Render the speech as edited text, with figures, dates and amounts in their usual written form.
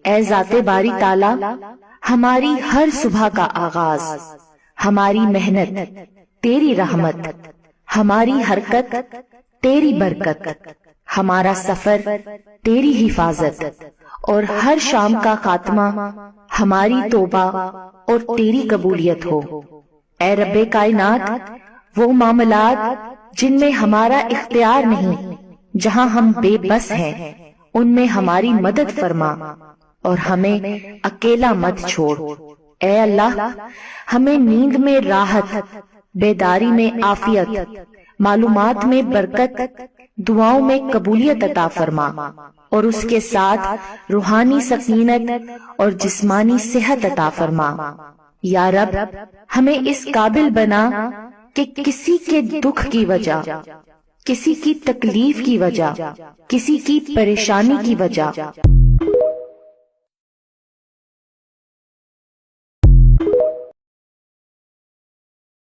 اے ذات باری تعالی، ہماری ہر صبح کا آغاز ہماری محنت تیری رحمت، ہماری حرکت تیری برکت، ہمارا سفر تیری حفاظت، اور ہر شام کا خاتمہ ہماری توبہ اور تیری قبولیت ہو۔ اے رب کائنات، وہ معاملات جن میں ہمارا اختیار نہیں، جہاں ہم بے بس ہیں، ان میں ہماری مدد فرما اور ہمیں اکیلا مت چھوڑ۔ اے اللہ، ہمیں نیند میں راحت، بیداری میں عافیت، معلومات میں برکت، دعاؤں میں قبولیت عطا فرما، اور اس کے ساتھ روحانی سکینت اور جسمانی صحت عطا فرما۔ یا رب، ہمیں اس قابل بنا کہ کسی کے دکھ کی وجہ، کسی کی تکلیف کی وجہ، کسی کی پریشانی کی وجہ